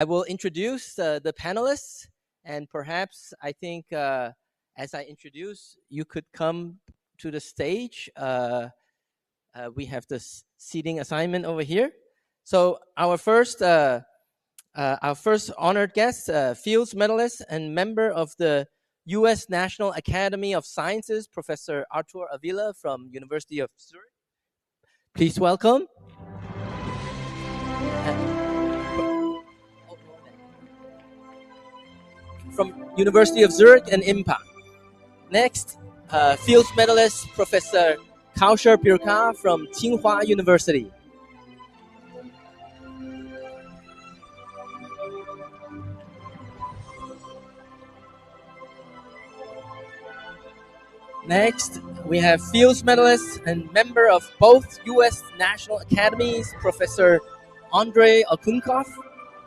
I will introduce the panelists, and perhaps I think as I introduce, you could come to the stage. We have this seating assignment over here. So our first honored guest, Fields medalist and member of the U.S. National Academy of Sciences, Professor Artur Avila from University of Zurich. Please welcome. From University of Zurich and IMPA. Next, Fields medalist Professor Kausher Pirka from Tsinghua University. Next, we have Fields medalist and member of both U.S. National Academies, Professor Andrei Okunkov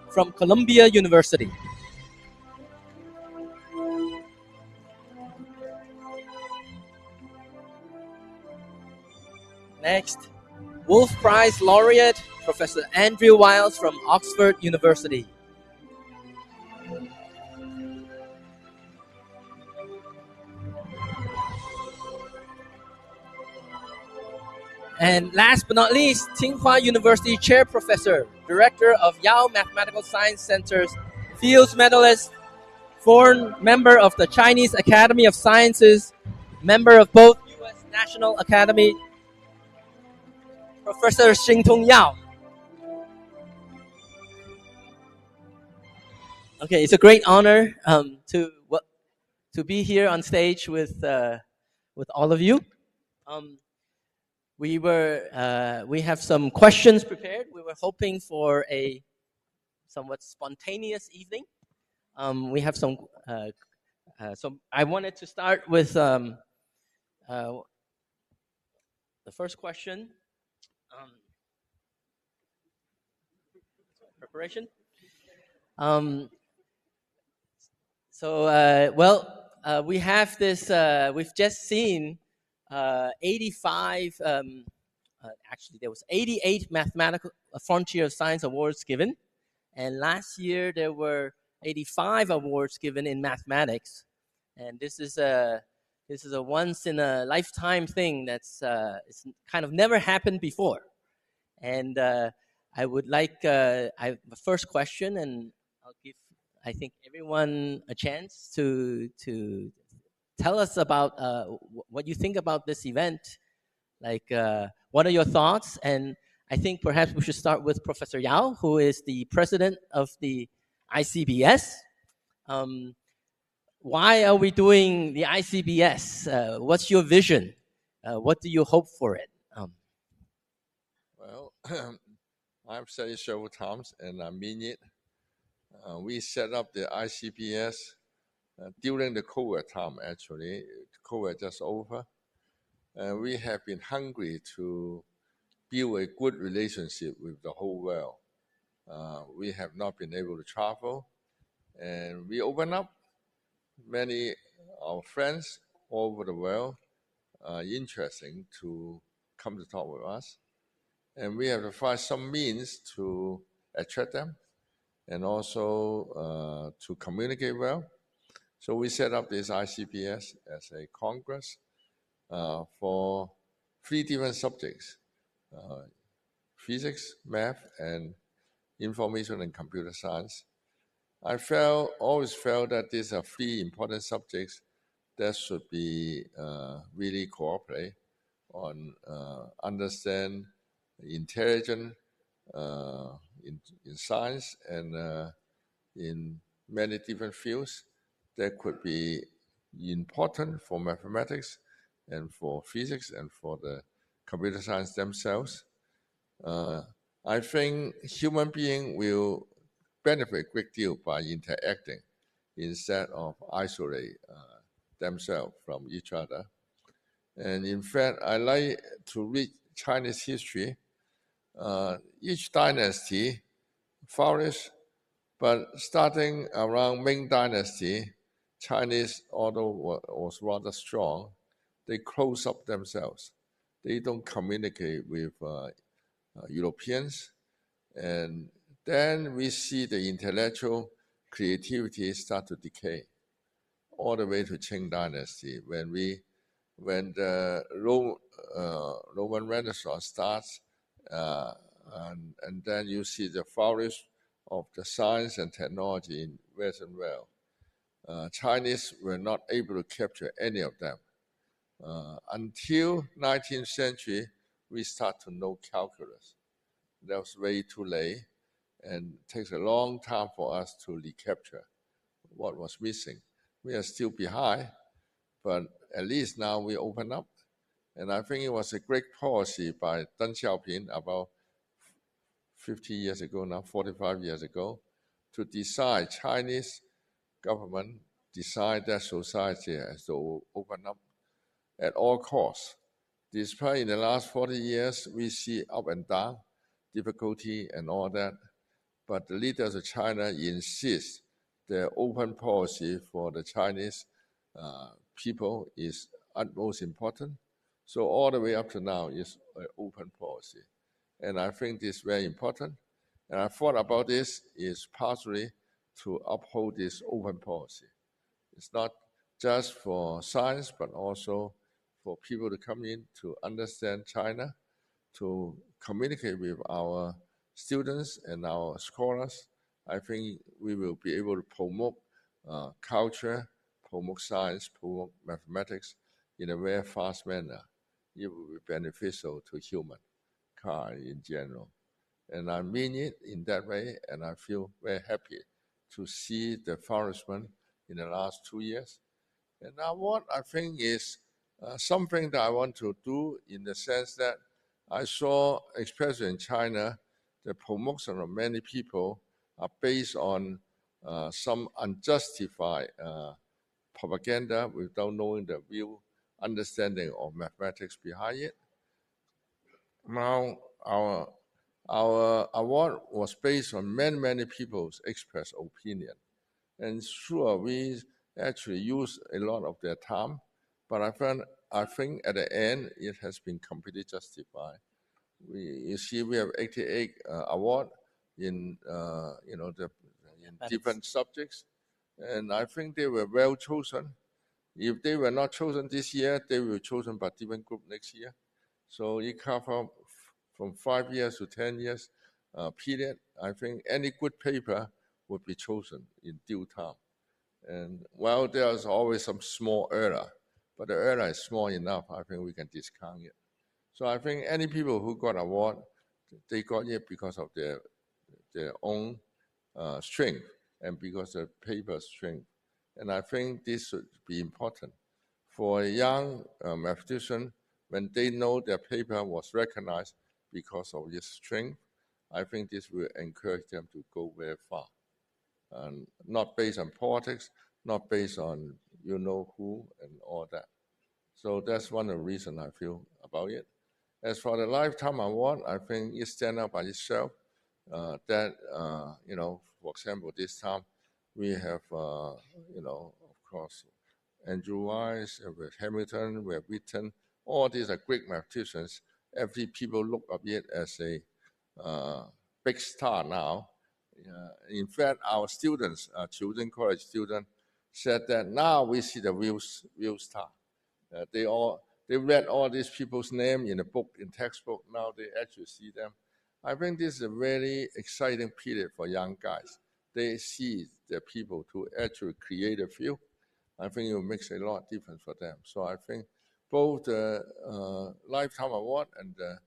from Columbia University. Next, Wolf Prize laureate, Professor Andrew Wiles from Oxford University. And last but not least, Tsinghua University Chair Professor, Director of Yale Mathematical Science Center's Fields medalist, foreign member of the Chinese Academy of Sciences, member of both U.S. National Academy, Professor Xingtong Yao. Okay, it's a great honor to be here on stage with all of you. We have some questions prepared. We were hoping for a somewhat spontaneous evening. We have some. So I wanted to start with the first question. Preparation. We have this. We've just seen 85. Actually, there was 88 mathematical Frontier of Science awards given, and last year there were 85 awards given in mathematics, and this is a once in a lifetime thing that's it's kind of never happened before. And I would like I have the first question, and I'll give I think everyone a chance to tell us about what you think about this event. Like, what are your thoughts? And I think perhaps we should start with Professor Yao, who is the president of the ICBS. Why are we doing the ICBS? What's your vision? What do you hope for it? Well, I've said it several times, and I mean it. We set up the ICBS during the COVID time, actually. COVID just over. We have been hungry to build a good relationship with the whole world. We have not been able to travel, and we open up. Many of our friends all over the world are interesting to come to talk with us. And we have to find some means to attract them and also to communicate well. So we set up this ICBS as a congress for 3 different subjects, physics, math, and information and computer science. I always felt that these are 3 important subjects that should be really cooperate on understand intelligence in science and in many different fields that could be important for mathematics and for physics and for the computer science themselves. I think human beings will benefit a great deal by interacting instead of isolate themselves from each other. And in fact, I like to read Chinese history. Each dynasty flourished, but starting around Ming Dynasty, Chinese, although was rather strong, they close up themselves. They don't communicate with Europeans, and then we see the intellectual creativity start to decay, all the way to Qing Dynasty. When the Roman Renaissance starts, and then you see the flourish of the science and technology in Western world. Chinese were not able to capture any of them. Until 19th century, we start to know calculus. That was way too late, and it takes a long time for us to recapture what was missing. We are still behind, but at least now we open up. And I think it was a great policy by Deng Xiaoping about 50 years ago now, 45 years ago, to decide, Chinese government decide that society has to open up at all costs. Despite in the last 40 years, we see up and down, difficulty and all that, but the leaders of China insist the open policy for the Chinese people is utmost important. So all the way up to now is an open policy. And I think this is very important. And I thought about this is partially to uphold this open policy. It's not just for science, but also for people to come in to understand China, to communicate with our students and our scholars. I think we will be able to promote culture, promote science, promote mathematics in a very fast manner. It will be beneficial to humankind in general. And I mean it in that way, and I feel very happy to see the flourishment in the last 2 years. And now what I think is something that I want to do in the sense that I saw, especially in China, the promotion of many people are based on some unjustified propaganda without knowing the real understanding of mathematics behind it. Now, our award was based on many people's expressed opinion. And sure, we actually use a lot of their time, but I think at the end, it has been completely justified. You see, we have 88 awards in different subjects, and I think they were well chosen. If they were not chosen this year, they will be chosen by different group next year. So it covers from 5 years to 10 years period. I think any good paper would be chosen in due time. And while there's always some small error, but the error is small enough, I think we can discount it. So I think any people who got award, they got it because of their own strength and because of the paper's strength. And I think this should be important for a young mathematician when they know their paper was recognized because of its strength. I think this will encourage them to go very far, and not based on politics, not based on you know who and all that. So that's one of the reasons I feel about it. As for the lifetime award, I think it stands out by itself. For example, this time we have, of course, Andrew Wise, we have Hamilton, we have Witten. All these are great mathematicians. Every people look at it as a big star now. In fact, our students, children college students, said that now we see the real star. They read all these people's name in the book, in textbook. Now they actually see them. I think this is a very exciting period for young guys. They see the people to actually create a field. I think it will make a lot of difference for them. So I think both the Lifetime Award and the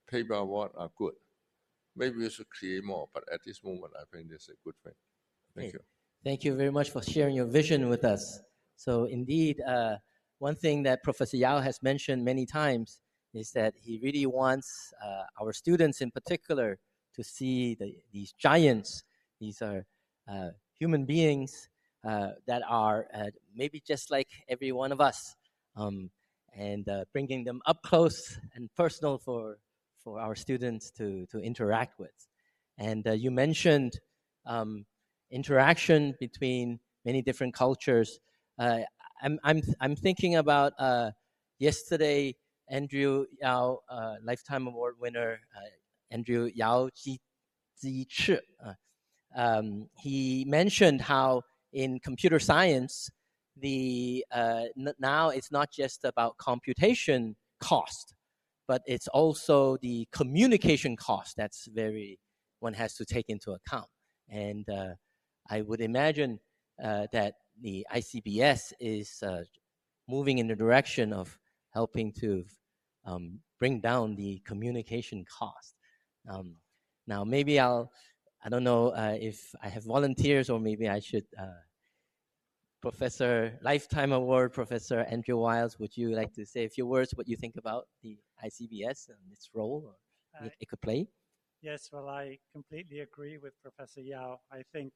Paper Award are good. Maybe we should create more, but at this moment, I think this is a good thing. Thank you. Thank you very much for sharing your vision with us. So indeed, one thing that Professor Yao has mentioned many times is that he really wants our students in particular to see these giants. These are human beings that are maybe just like every one of us, and bringing them up close and personal for our students to interact with. And you mentioned interaction between many different cultures. I'm thinking about yesterday, Andrew Yao, Lifetime Award winner, Andrew Yao Ji Zichi. He mentioned how in computer science, now it's not just about computation cost, but it's also the communication cost that's one has to take into account. And I would imagine that the ICBS is moving in the direction of helping to bring down the communication cost. Now, maybe I don't know if I have volunteers, or maybe I should, Professor Lifetime Award, Professor Andrew Wiles, would you like to say a few words what you think about the ICBS and its role it could play? Yes, well, I completely agree with Professor Yao. I think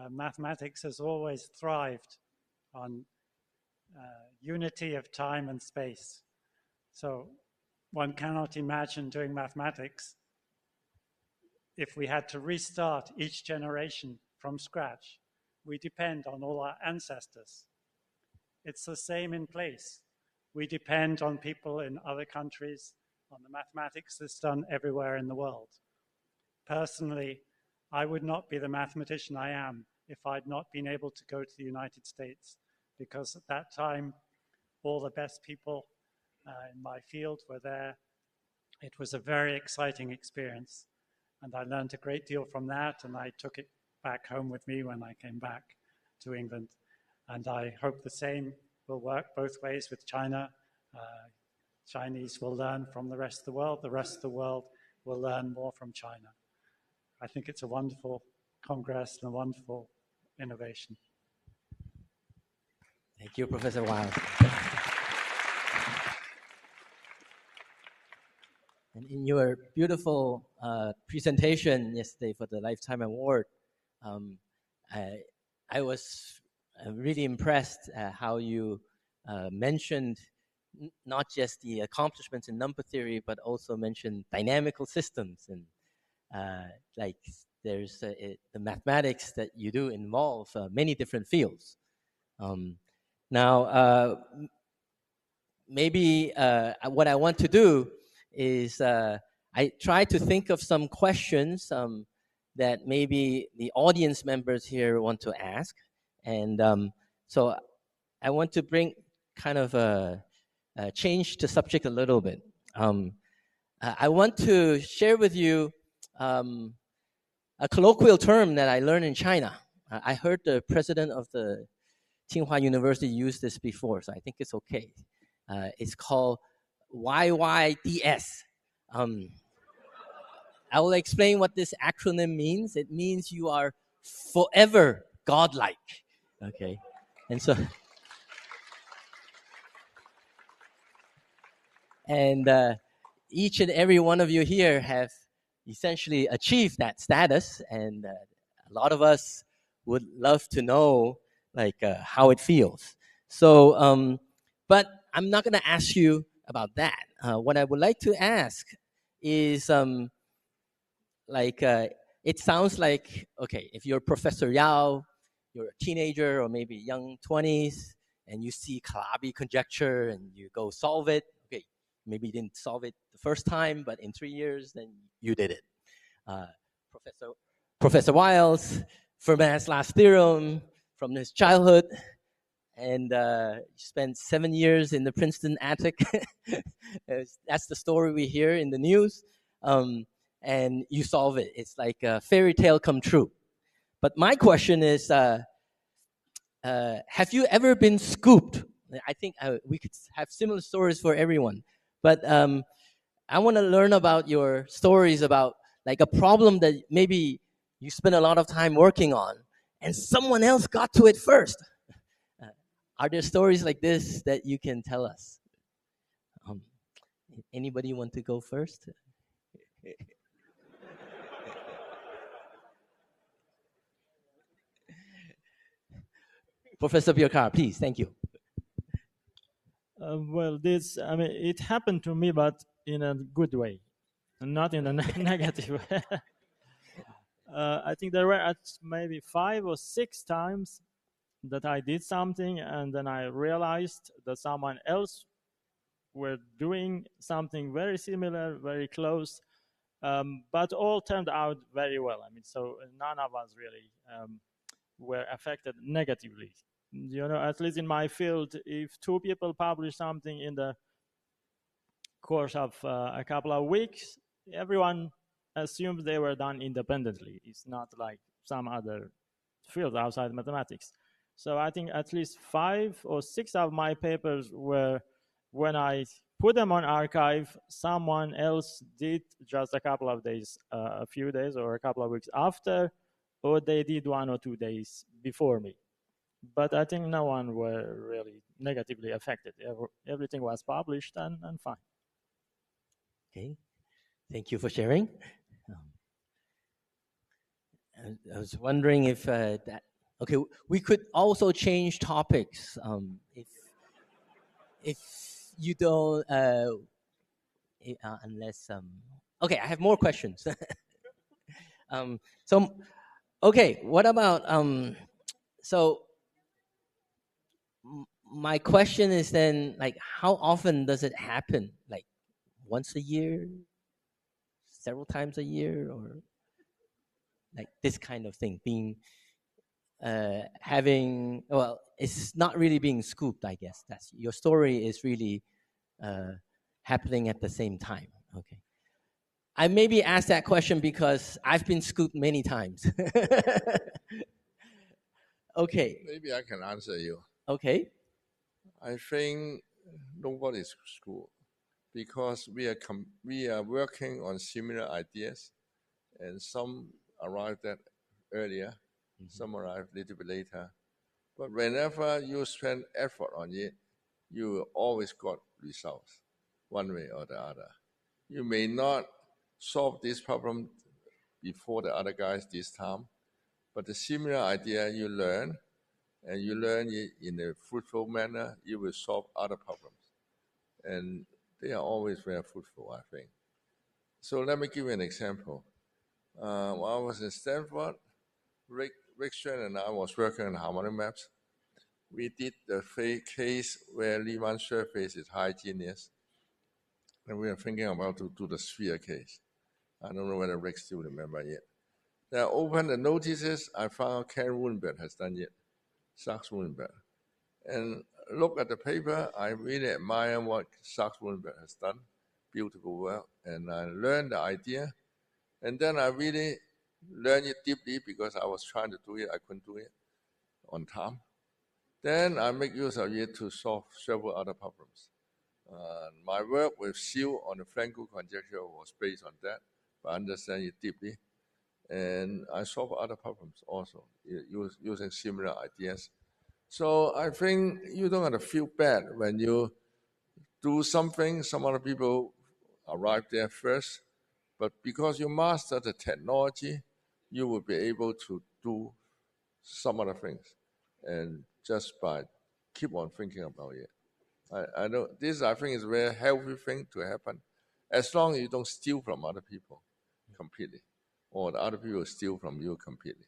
mathematics has always thrived on unity of time and space. So one cannot imagine doing mathematics if we had to restart each generation from scratch. We depend on all our ancestors. It's the same in place. We depend on people in other countries, on the mathematics that's done everywhere in the world. Personally, I would not be the mathematician I am if I'd not been able to go to the United States, because at that time, all the best people in my field were there. It was a very exciting experience, and I learned a great deal from that, and I took it back home with me when I came back to England. And I hope the same will work both ways with China. Chinese will learn from the rest of the world. The rest of the world will learn more from China. I think it's a wonderful congress and a wonderful innovation. Thank you, Professor Wiles. And in your beautiful presentation yesterday for the Lifetime Award, I was really impressed how you mentioned not just the accomplishments in number theory, but also mentioned dynamical systems, and like there's the mathematics that you do involve many different fields. Now, maybe what I want to do is I try to think of some questions that maybe the audience members here want to ask. And so I want to bring kind of a change the subject a little bit. I want to share with you a colloquial term that I learned in China. I heard the president of the Tsinghua University use this before, so I think it's okay. It's called YYDS. I will explain what this acronym means. It means you are forever godlike. Okay, and so, and each and every one of you here have essentially achieved that status, and a lot of us would love to know like how it feels. So, but I'm not going to ask you about that. What I would like to ask is it sounds like, okay, if you're Professor Yao, you're a teenager or maybe young 20s, and you see Calabi conjecture and you go solve it. Okay, maybe you didn't solve it the first time, but in 3 years, then you did it. Professor Wiles, Fermat's last theorem from his childhood, and spent 7 years in the Princeton attic. That's the story we hear in the news. And you solve it. It's like a fairy tale come true. But my question is, have you ever been scooped? I think we could have similar stories for everyone. But I want to learn about your stories about like a problem that maybe you spent a lot of time working on, and someone else got to it first. Are there stories like this that you can tell us? Anybody want to go first? Professor Bjorkar, please. Thank you. Well, it happened to me, but in a good way, not in a negative way. I think there were maybe 5 or 6 times that I did something, and then I realized that someone else were doing something very similar, very close, But all turned out very well. I mean, so none of us really were affected negatively. You know, at least in my field, if two people publish something in the course of a couple of weeks, everyone assumes they were done independently. It's not like some other field outside mathematics. So I think at least 5 or 6 of my papers were, when I put them on archive, someone else did just a couple of days, a few days or a couple of weeks after, or they did 1 or 2 days before me. But I think no one were really negatively affected. Everything was published and fine. Okay, thank you for sharing. I was wondering if that. Okay, we could also change topics if you don't. Unless okay, I have more questions. So okay, what about so my question is then, like, how often does it happen? Like once a year, several times a year, or like this kind of thing being having, well, it's not really being scooped, I guess. That's your story is really happening at the same time. Okay, I maybe asked that question because I've been scooped many times. Okay, Maybe I can answer you. okay, I think nobody's school, because we are working on similar ideas, and some arrived at earlier, some arrived a little bit later. But whenever you spend effort on it, you always got results, one way or the other. You may not solve this problem before the other guys this time, but the similar idea you learn, and you learn it in a fruitful manner, you will solve other problems. And they are always very fruitful, I think. So let me give you an example. While I was in Stanford, Rick Strand and I was working on harmonic maps. We did the case where Riemann surface is homogeneous, and we are thinking about to do the sphere case. I don't know whether Rick still remember yet. Then I opened the notices. I found Ken Wunberg has done it, Sachs Wunberg. And look at the paper. I really admire what Sachs Wunberg has done. Beautiful work. And I learned the idea. And then I really learned it deeply because I was trying to do it. I couldn't do it on time. Then I make use of it to solve several other problems. My work with Seal on the Frankel conjecture was based on that, but I understand it deeply. And I solve other problems also using similar ideas. So I think you don't have to feel bad when you do something. Some other people arrive there first, but because you master the technology, you will be able to do some other things, and just by keep on thinking about it. I know this, I think, is a very healthy thing to happen, as long as you don't steal from other people completely, or the other people steal from you completely.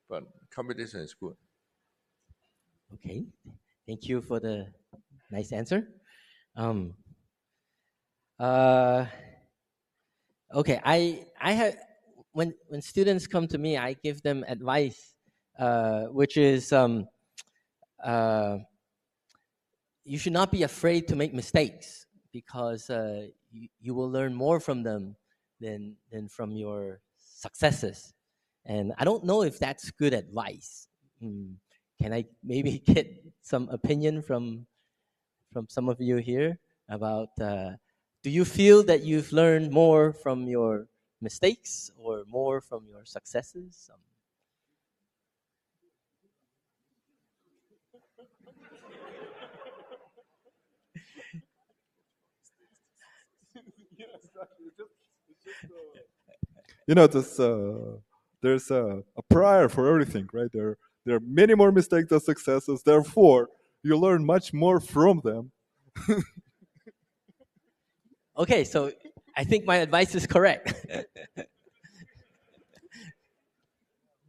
But competition is good. okay. Thank you for the nice answer. Okay, I have, when students come to me, I give them advice, which is you should not be afraid to make mistakes, because you will learn more from them than from your successes. And I don't know if that's good advice. Can I maybe get some opinion from some of you here about, do you feel that you've learned more from your mistakes or more from your successes? You know, there's a prior for everything, right? There are many more mistakes than successes. Therefore, you learn much more from them. Okay, so I think my advice is correct.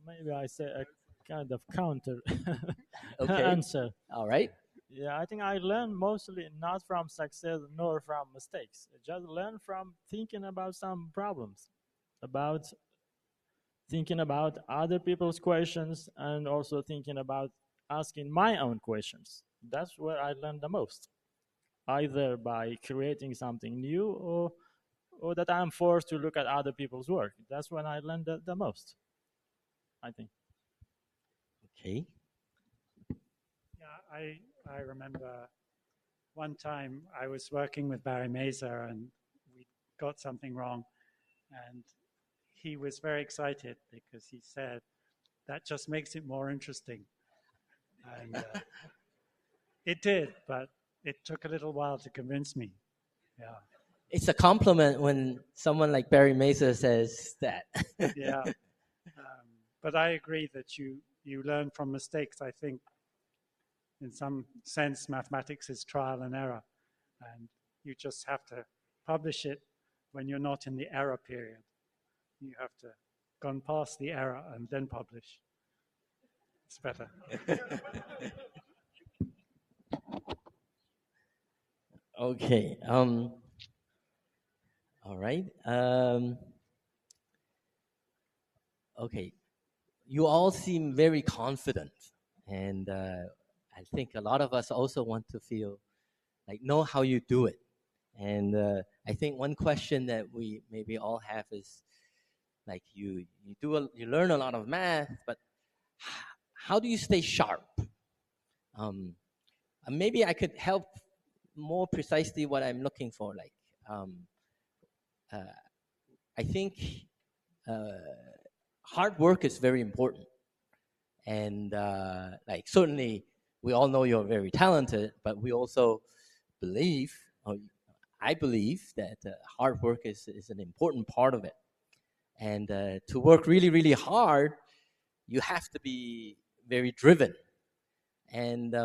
Maybe I say a kind of counter Okay. answer. All right. Yeah, I think I learned mostly not from success nor from mistakes. I just learn from thinking about some problems, about thinking about other people's questions, and also thinking about asking my own questions. That's where I learned the most, either by creating something new or that I'm forced to look at other people's work. That's when I learned the most, I think. Okay. Yeah, I remember one time I was working with Barry Mazer and we got something wrong, and he was very excited because he said, that just makes it more interesting. And it did, but it took a little while to convince me. Yeah. It's a compliment when someone like Barry Mazer says that. Yeah. But I agree that you learn from mistakes. I think in some sense, mathematics is trial and error. And you just have to publish it when you're not in the error period. You have to gone past the error and then publish. It's better. Okay. All right. Okay. You all seem very confident, and I think a lot of us also want to feel like know how you do it. And I think one question that we maybe all have is like you learn a lot of math, but how do you stay sharp? Maybe I could help more precisely what I'm looking for. Like I think hard work is very important, and like certainly we all know you're very talented, but we also believe, or I believe that hard work is an important part of it. And to work really, really hard, you have to be very driven. And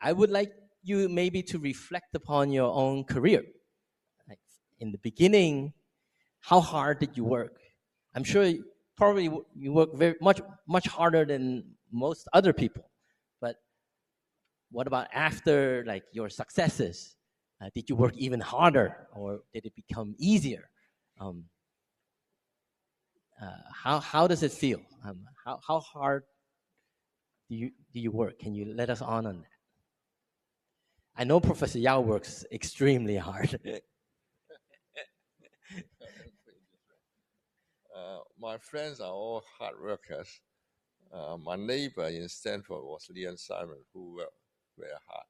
I would like you maybe to reflect upon your own career. Like in the beginning, how hard did you work? I'm sure probably you work very much harder than most other people. But what about after like your successes? Did you work even harder, or did it become easier? How does it feel? How hard do you work? Can you let us on that? I know Professor Yao works extremely hard. My friends are all hard workers. My neighbor in Stanford was Leon Simon, who worked very hard.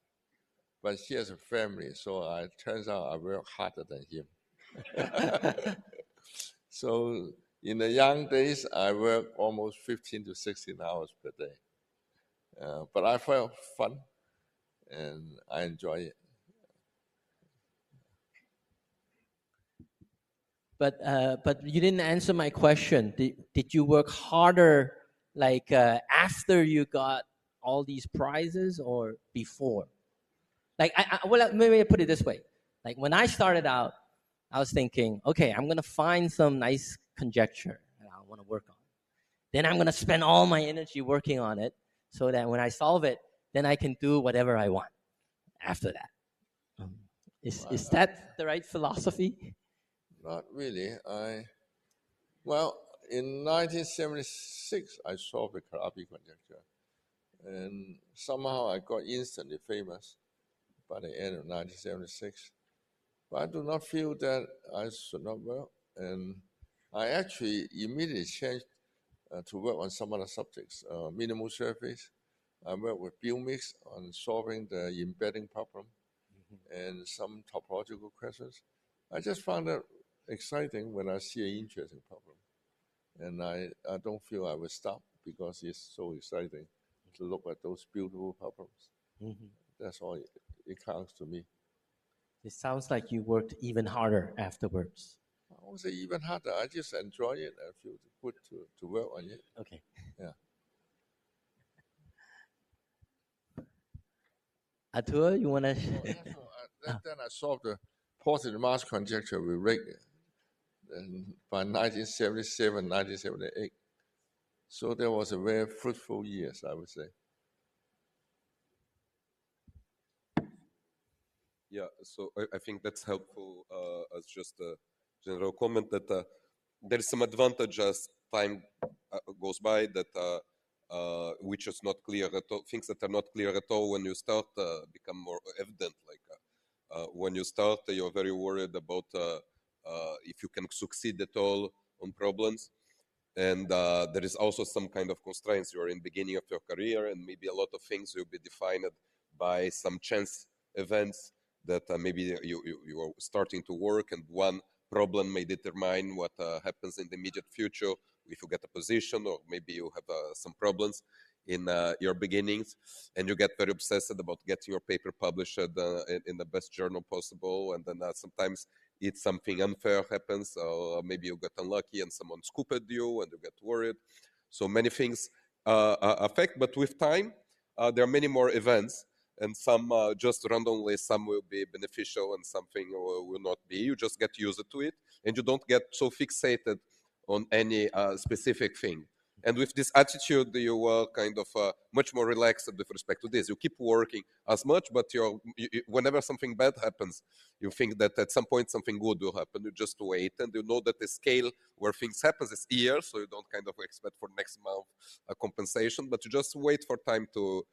But he has a family, so it turns out I work harder than him. So in the young days, I worked almost 15 to 16 hours per day. But I felt fun, and I enjoy it. But you didn't answer my question. Did you work harder like after you got all these prizes or before? Like well, maybe I put it this way. Like when I started out, I was thinking, okay, I'm gonna find some nice conjecture that I want to work on. Then I'm gonna spend all my energy working on it, so that when I solve it, then I can do whatever I want after that. Is that the right philosophy? Not really. Well, in 1976, I solved the Calabi conjecture, and somehow I got instantly famous by the end of 1976. But I do not feel that I should not work, and I actually immediately changed to work on some other subjects, minimal surface. I worked with Biomix on solving the embedding problem and some topological questions. I just found that exciting when I see an interesting problem. And I don't feel I will stop because it's so exciting to look at those beautiful problems. That's all it counts to me. It sounds like you worked even harder afterwards. I won't say even harder. I just enjoy it. I feel good to work on it. Okay. Yeah. Atua, you want to? Then I solved the positive mass conjecture with Rick by 1977, 1978. So there was a very fruitful years, I would say. Yeah, so I think that's helpful as just a general comment that there is some advantage as time goes by that which is not clear at all. Things that are not clear at all when you start become more evident. Like when you start, you're very worried about if you can succeed at all on problems. And there is also some kind of constraints. You are in the beginning of your career, and maybe a lot of things will be defined by some chance events that maybe you are starting to work, and one problem may determine what happens in the immediate future if you get a position, or maybe you have some problems in your beginnings, and you get very obsessed about getting your paper published in the best journal possible, and then sometimes it's something unfair happens, or maybe you get unlucky and someone scooped you and you get worried. So many things affect, but with time, there are many more events, and some just randomly, some will be beneficial and something will not be. You just get used to it, and you don't get so fixated on any specific thing. And with this attitude, you are kind of much more relaxed with respect to this. You keep working as much, but whenever something bad happens, you think that at some point something good will happen. You just wait, and you know that the scale where things happen is years, so you don't kind of expect for next month a compensation, but you just wait for time to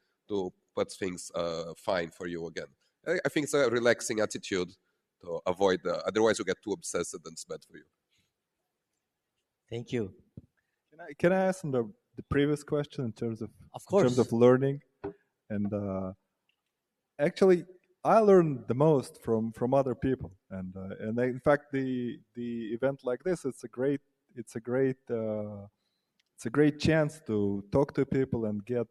put things fine for you again. I think it's a relaxing attitude to avoid, otherwise you get too obsessed and it's bad for you. Thank you. Can I ask on the previous question in terms of learning? And actually, I learn the most from other people, and in fact, the event like this, it's a great chance to talk to people and get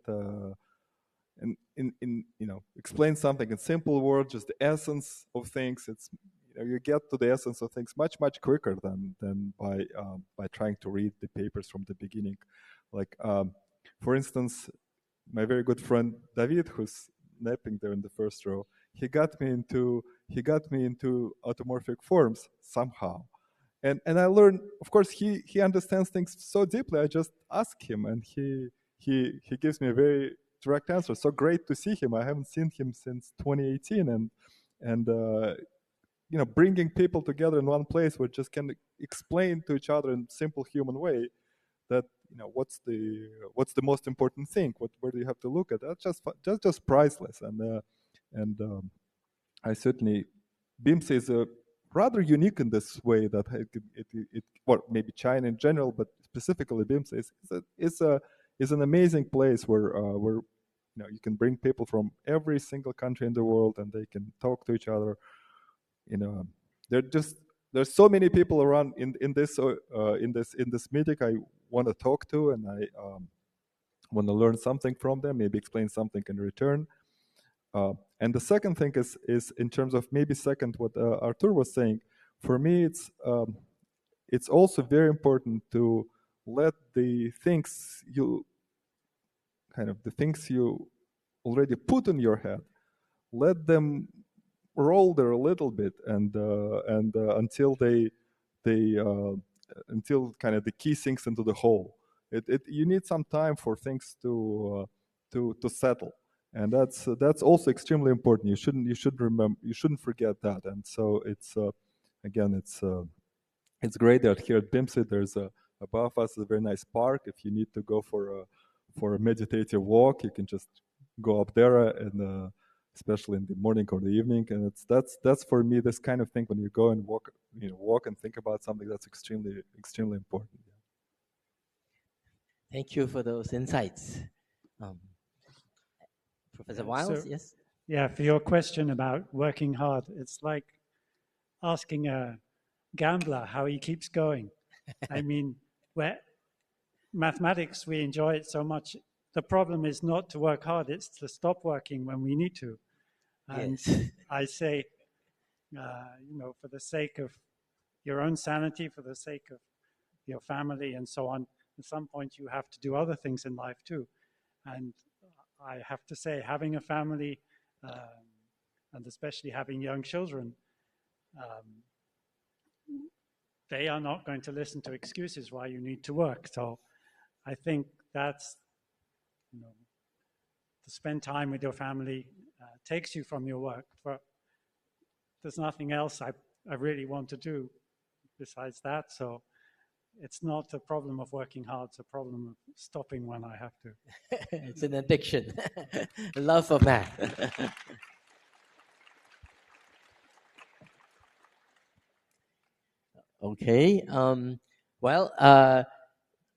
explain something in simple words, just the essence of things. It's you get to the essence of things much quicker than by trying to read the papers from the beginning. Like for instance, my very good friend David, who's napping there in the first row, he got me into automorphic forms somehow, and I learned. Of course, he understands things so deeply. I just ask him, and he gives me a very direct answer. So great to see him. I haven't seen him since 2018, and bringing people together in one place where just can explain to each other in simple human way that what's the most important thing, where do you have to look at. That's just priceless. And I certainly, BIMSI is rather unique in this way that it or maybe China in general, but specifically BIMSI is an amazing place where you can bring people from every single country in the world, and they can talk to each other. There's so many people around in this meeting I want to talk to, and I want to learn something from them, maybe explain something in return. And the second thing is in terms of what Artur was saying. For me, it's also very important to let the things you already put in your head, let them roll there a little bit, and until until kind of the key sinks into the hole. You need some time for things to settle, and that's also extremely important. You shouldn't forget that. And so it's great that here at BIMSI there's above us a very nice park. If you need to go for a meditative walk, you can just go up there, and especially in the morning or the evening. And that's for me this kind of thing, when you go and walk and think about something, that's extremely important. Thank you for those insights. Professor Wiles, yes? Yeah, for your question about working hard, it's like asking a gambler how he keeps going. I mean, where mathematics, we enjoy it so much. The problem is not to work hard, it's to stop working when we need to. And yes. I say, for the sake of your own sanity, for the sake of your family and so on, at some point you have to do other things in life too. And I have to say, having a family, and especially having young children, they are not going to listen to excuses why you need to work. So I think that's, to spend time with your family takes you from your work. there's nothing else I really want to do besides that. So it's not a problem of working hard, it's a problem of stopping when I have to. It's an addiction. Love of math. Okay. Well,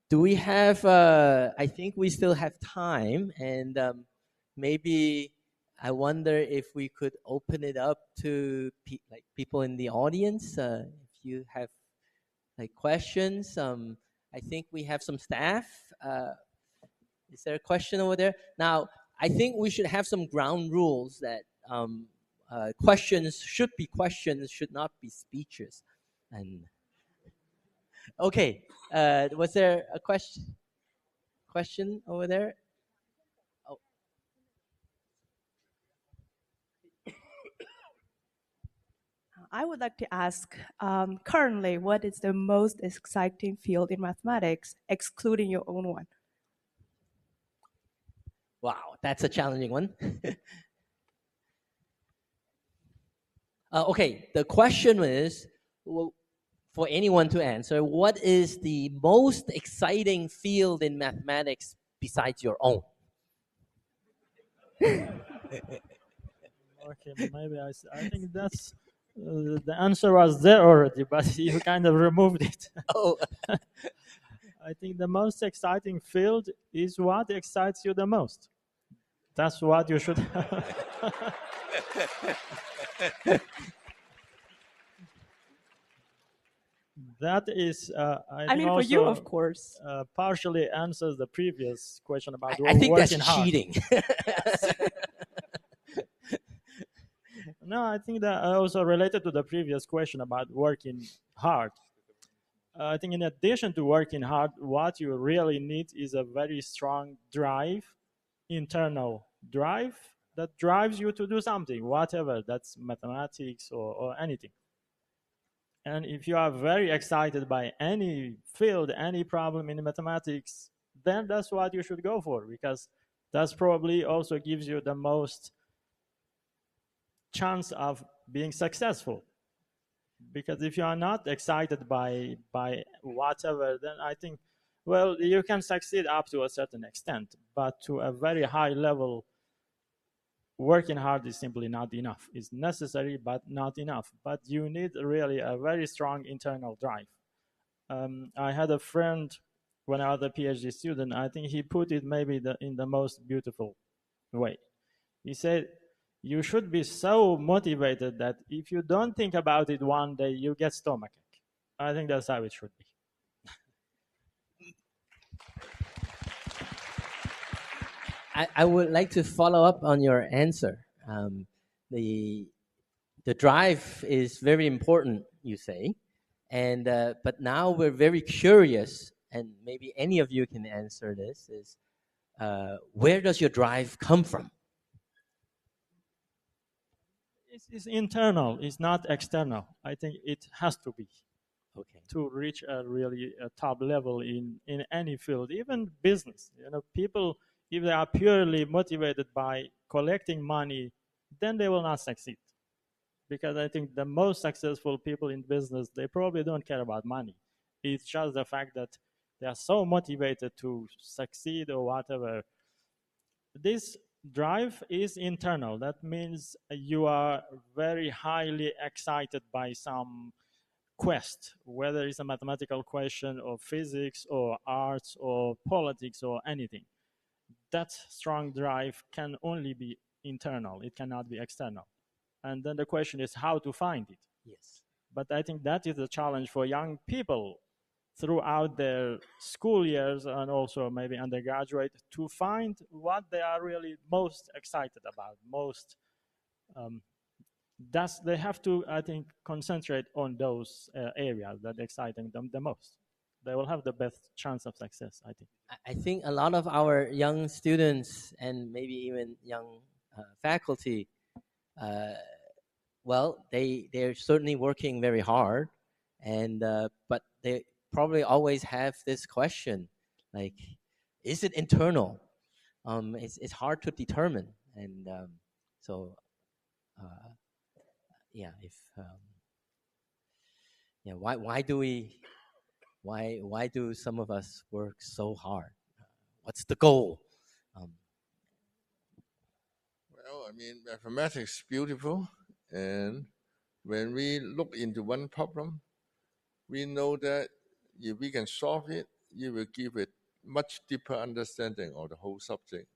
do we have, I think we still have time, and maybe I wonder if we could open it up to like people in the audience. If you have like questions, I think we have some staff. Is there a question over there? Now, I think we should have some ground rules that questions should be questions, should not be speeches. And okay, was there a question over there? Oh. I would like to ask, currently, what is the most exciting field in mathematics, excluding your own one? Wow, that's a challenging one. Okay, the question is, well, for anyone to answer, what is the most exciting field in mathematics besides your own? Okay, maybe I think that's the answer was there already, but you kind of removed it. Oh. I think the most exciting field is what excites you the most. That's what you should. That is, I mean, for you, of course. Partially answers the previous question about I think working that's hard. cheating. No, I think that also related to the previous question about working hard. I think in addition to working hard, what you really need is a very strong drive, internal drive that drives you to do something, whatever, that's mathematics or anything. And if you are very excited by any field, any problem in mathematics, then that's what you should go for, because that's probably also gives you the most chance of being successful. Because if you are not excited by whatever, then I think, well, you can succeed up to a certain extent, but to a very high level, working hard is simply not enough. It's necessary, but not enough. But you need really a very strong internal drive. I had a friend when I was a PhD student, I think he put it maybe in the most beautiful way. He said, you should be so motivated that if you don't think about it one day, you get stomachache. I think that's how it should be. I would like to follow up on your answer. The drive is very important, you say, and but now we're very curious, and maybe any of you can answer this, is where does your drive come from? It's internal, it's not external. I think it has to be. Okay. To reach a really top level in any field, even business. You know, people, if they are purely motivated by collecting money, then they will not succeed. Because I think the most successful people in business, they probably don't care about money. It's just the fact that they are so motivated to succeed or whatever. This drive is internal. That means you are very highly excited by some quest, whether it's a mathematical question or physics or arts or politics or anything. That strong drive can only be internal. It cannot be external. And then the question is how to find it. Yes. But I think that is a challenge for young people throughout their school years and also maybe undergraduate to find what they are really most excited about, most they have to, I think, concentrate on those areas that excite them the most. They will have the best chance of success, I think. I think a lot of our young students and maybe even young faculty, well, they're certainly working very hard, and but they probably always have this question, like, is it internal? It's hard to determine, and so yeah, if yeah, why do some of us work so hard? What's the goal? Well, I mean, mathematics is beautiful, and when we look into one problem, we know that if we can solve it, it will give it much deeper understanding of the whole subject.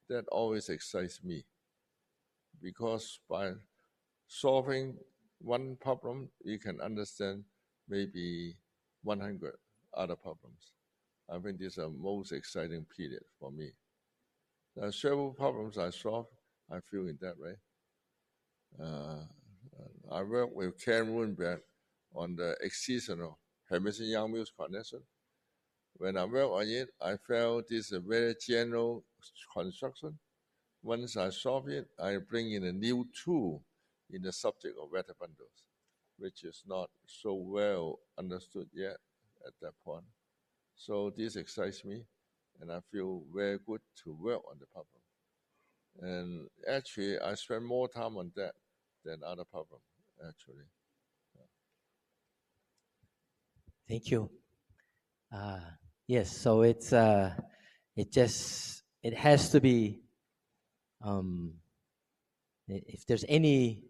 That always excites me, because by solving one problem, you can understand maybe 100 other problems. I think this is the most exciting period for me. There are several problems I solve, I feel in that way. I work with Ken Runberg on the excisional Hermitian-Young-Mills connection. When I work on it, I felt this is a very general construction. Once I solve it, I bring in a new tool in the subject of vector bundles, which is not so well understood yet at that point. So this excites me, and I feel very good to work on the problem. And actually, I spend more time on that than other problems, actually. Thank you. Yes, so it has to be, if there's any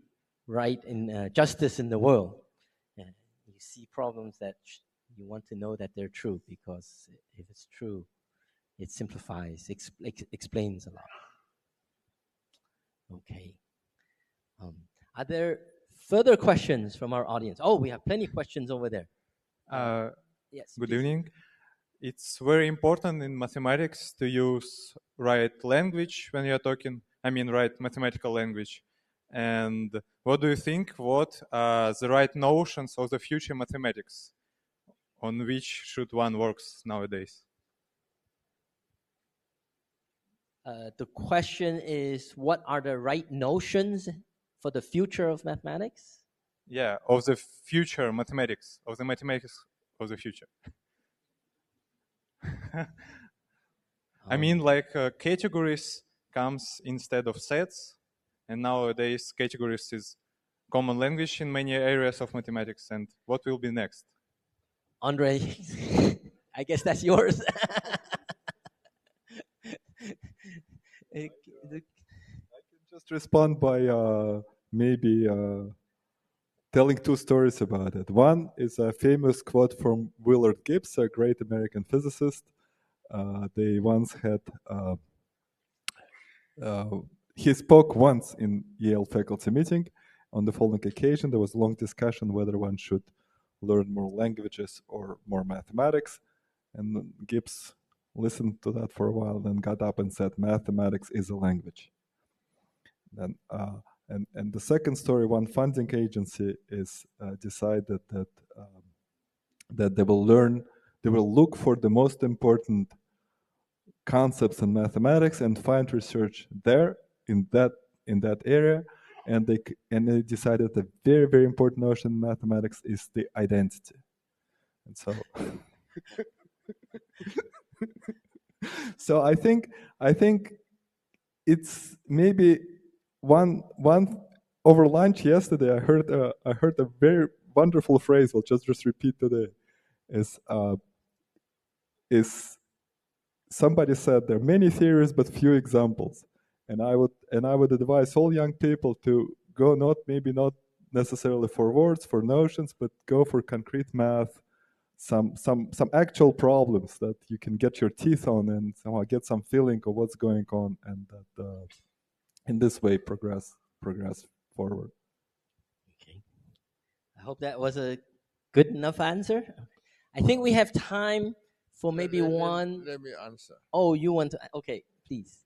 right and justice in the world, you see problems that you want to know that they're true, because if it's true, it simplifies, explains a lot. Okay. Are there further questions from our audience? Oh, we have plenty of questions over there. Yes. Good please. evening. It's very important in mathematics to use right language when you're talking, right mathematical language. And what do you think, what are the right notions of the future mathematics on which should one work nowadays? The question is, what are the right notions for the future of mathematics? Yeah, of the future mathematics, of the mathematics of the future. Categories comes instead of sets, and nowadays categories is common language in many areas of mathematics. And what will be next? Andre, I guess that's yours. I can just respond by maybe telling two stories about it. One is a famous quote from Willard Gibbs, a great American physicist. They once had, he spoke once in Yale faculty meeting. On the following occasion, there was a long discussion whether one should learn more languages or more mathematics. And Gibbs listened to that for a while, then got up and said, mathematics is a language. Then, and the second story, one funding agency is decided that they will look for the most important concepts in mathematics and find research there in that area, and they decided a very, very important notion in mathematics is the identity. And so so I think it's maybe one over lunch yesterday. I heard a very wonderful phrase. I'll just repeat today. Is somebody said there are many theories but few examples, and I would advise all young people to go not necessarily for words, for notions, but go for concrete math, some actual problems that you can get your teeth on and somehow get some feeling of what's going on, and that in this way progress forward. Okay. I hope that was a good enough answer. I think we have time for maybe one. Let me answer. Oh, you want to? Okay, please.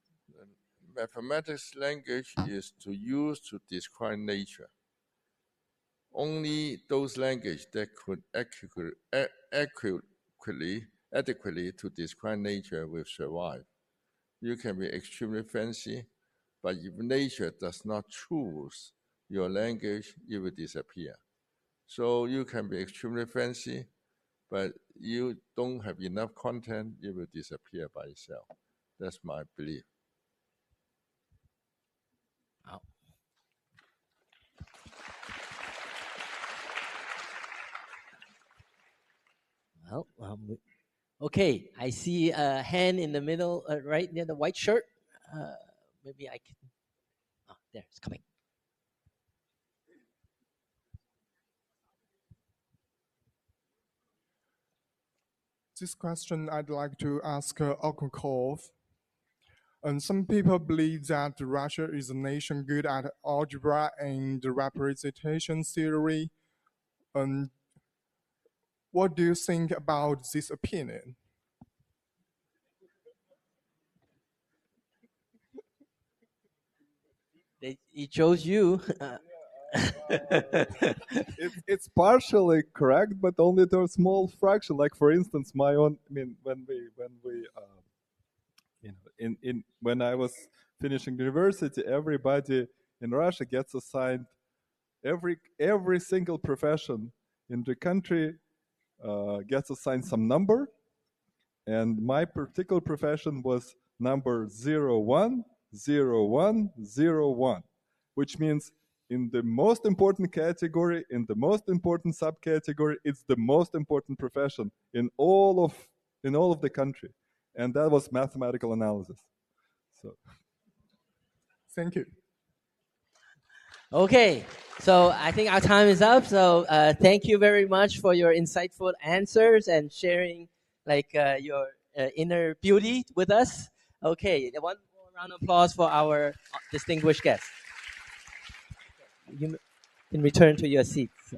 Mathematics language is to use to describe nature. Only those languages that could adequately to describe nature will survive. You can be extremely fancy, but if nature does not choose your language, it will disappear. So you can be extremely fancy, but you don't have enough content, it will disappear by itself. That's my belief. Wow. Okay, I see a hand in the middle, right near the white shirt. Maybe I can. Oh, there, it's coming. This question I'd like to ask Okokov. And some people believe that Russia is a nation good at algebra and representation theory. What do you think about this opinion? He chose you. It's partially correct, but only to a small fraction. Like for instance, my own. I mean, when when I was finishing university, everybody in Russia gets assigned every single profession in the country gets assigned some number, and my particular profession was number 010101, which means in the most important category, in the most important subcategory, it's the most important profession in all of the country, and that was mathematical analysis. So, thank you. Okay, so I think our time is up. So thank you very much for your insightful answers and sharing your inner beauty with us. Okay, one more round of applause for our distinguished guests. You can return to your seats.